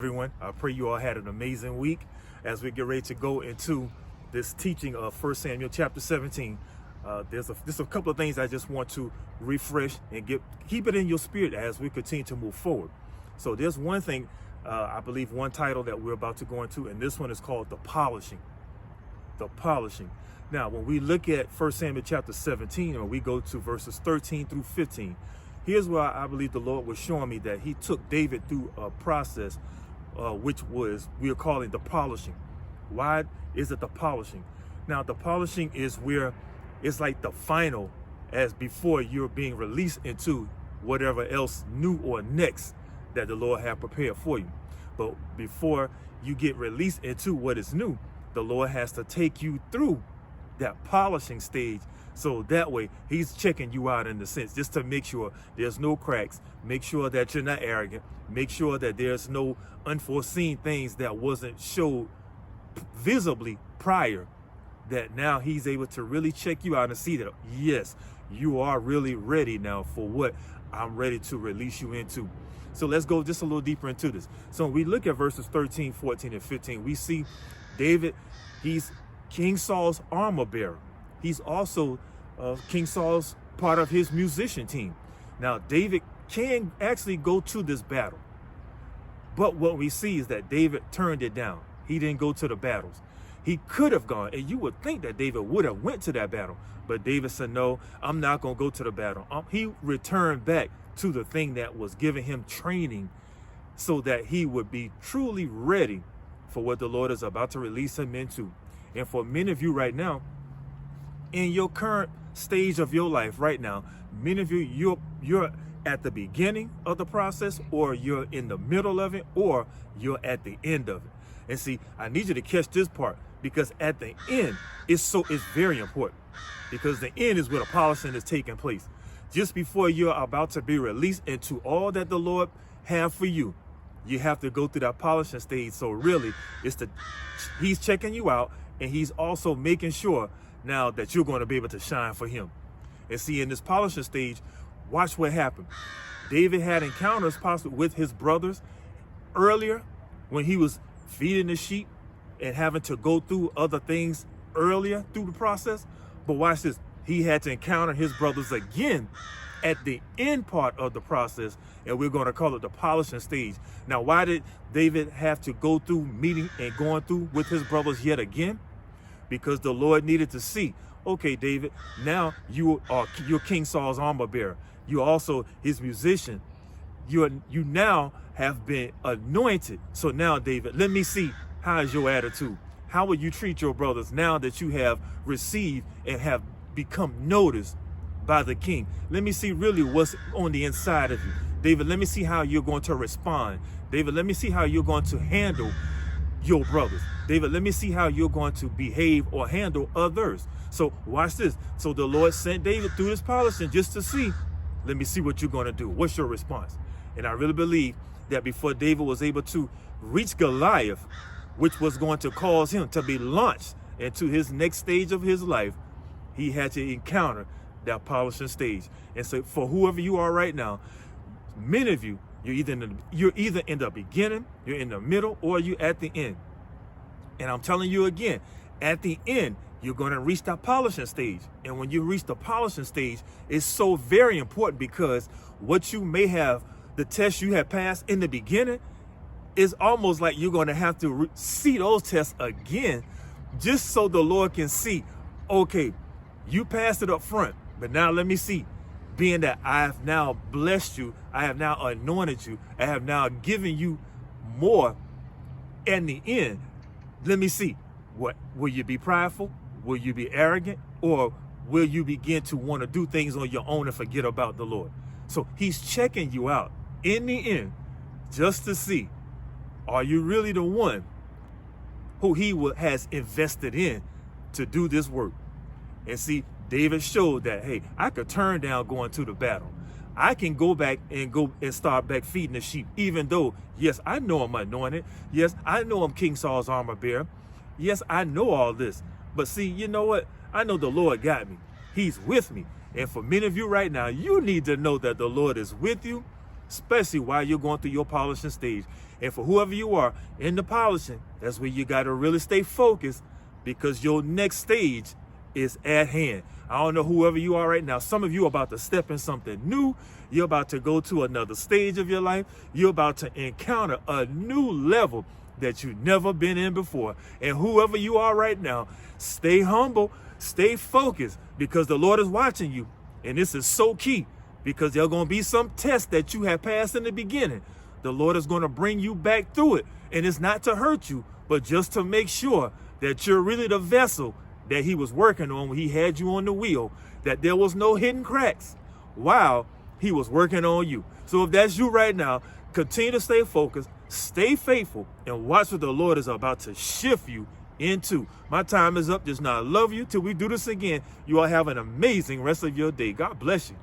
Everyone, I pray you all had an amazing week as we get ready to go into this teaching of 1 Samuel chapter 17. There's a couple of things I just want to refresh and keep it in your spirit as we continue to move forward. So there's one thing, I believe one title that we're about to go into, and this one is called the polishing. The polishing. Now, when we look at 1 Samuel chapter 17, and we go to verses 13 through 15, here's where I believe the Lord was showing me that he took David through a process which we are calling the polishing. Why is it the polishing? Now, the polishing is where it's like the final, as before you're being released into whatever else new or next that the Lord had prepared for you. But before you get released into what is new, the Lord has to take you through that polishing stage. So that way he's checking you out in the sense, just to make sure there's no cracks, make sure that you're not arrogant, make sure that there's no unforeseen things that wasn't showed visibly prior, that now he's able to really check you out and see that, yes, you are really ready now for what I'm ready to release you into. So let's go just a little deeper into this. So when we look at verses 13, 14, and 15, we see David, he's King Saul's armor bearer. He's also King Saul's part of his musician team. Now, David can actually go to this battle. But what we see is that David turned it down. He didn't go to the battles. He could have gone, and you would think that David would have went to that battle. But David said, no, I'm not going to go to the battle. He returned back to the thing that was giving him training so that he would be truly ready for what the Lord is about to release him into. And for many of you right now, in your current stage of your life right now, many of you, you're at the beginning of the process, or you're in the middle of it, or you're at the end of it. And see, I need you to catch this part, because at the end, it's very important, because the end is where the polishing is taking place. Just before you're about to be released into all that the Lord have for you, you have to go through that polishing stage. So really, he's checking you out, and he's also making sure now that you're going to be able to shine for him. And see, in this polishing stage, watch what happened. David had encounters possibly with his brothers earlier when he was feeding the sheep and having to go through other things earlier through the process. But watch this. He had to encounter his brothers again at the end part of the process, and we're going to call it the polishing stage. Now, why did David have to go through meeting and going through with his brothers yet again? Because the Lord needed to see, okay, David, now you're King Saul's armor bearer. You're also his musician. You now have been anointed. So now, David, let me see, how is your attitude? How will you treat your brothers now that you have received and have become noticed by the king? Let me see really what's on the inside of you. David, let me see how you're going to respond. David, let me see how you're going to handle your brothers. David, let me see how you're going to behave or handle others. So watch this. So the Lord sent David through this polishing just to see, let me see what you're going to do. What's your response? And I really believe that before David was able to reach Goliath, which was going to cause him to be launched into his next stage of his life, he had to encounter that polishing stage. And so for whoever you are right now, many of you, you're either in the beginning, you're in the middle, or you're at the end. And I'm telling you again, at the end, you're going to reach that polishing stage. And when you reach the polishing stage, it's so very important, because what you may have, the test you have passed in the beginning, is almost like you're going to have to see those tests again, just so the Lord can see, okay, you passed it up front, but now let me see. Being that I have now blessed you, I have now anointed you, I have now given you more in the end. Let me see. What will you be prideful? Will you be arrogant? Or will you begin to want to do things on your own and forget about the Lord? So he's checking you out in the end just to see, are you really the one who he has invested in to do this work? And see, David showed that, hey, I could turn down going to the battle. I can go back and start back feeding the sheep, even though, yes, I know I'm anointed. Yes, I know I'm King Saul's armor bearer. Yes, I know all this. But see, you know what? I know the Lord got me. He's with me. And for many of you right now, you need to know that the Lord is with you. especially while you're going through your polishing stage. And for whoever you are in the polishing, that's where you got to really stay focused, because your next stage is at hand. I don't know whoever you are right now. Some of you are about to step in something new. You're about to go to another stage of your life. You're about to encounter a new level that you've never been in before. And whoever you are right now, stay humble, stay focused, because the Lord is watching you. And this is so key, because there are going to be some tests that you have passed in the beginning. The Lord is going to bring you back through it. And it's not to hurt you, but just to make sure that you're really the vessel that he was working on when he had you on the wheel, that there was no hidden cracks while he was working on you. So if that's you right now, continue to stay focused, stay faithful, and watch what the Lord is about to shift you into. My time is up just now. I love you. Till we do this again, you all have an amazing rest of your day. God bless you.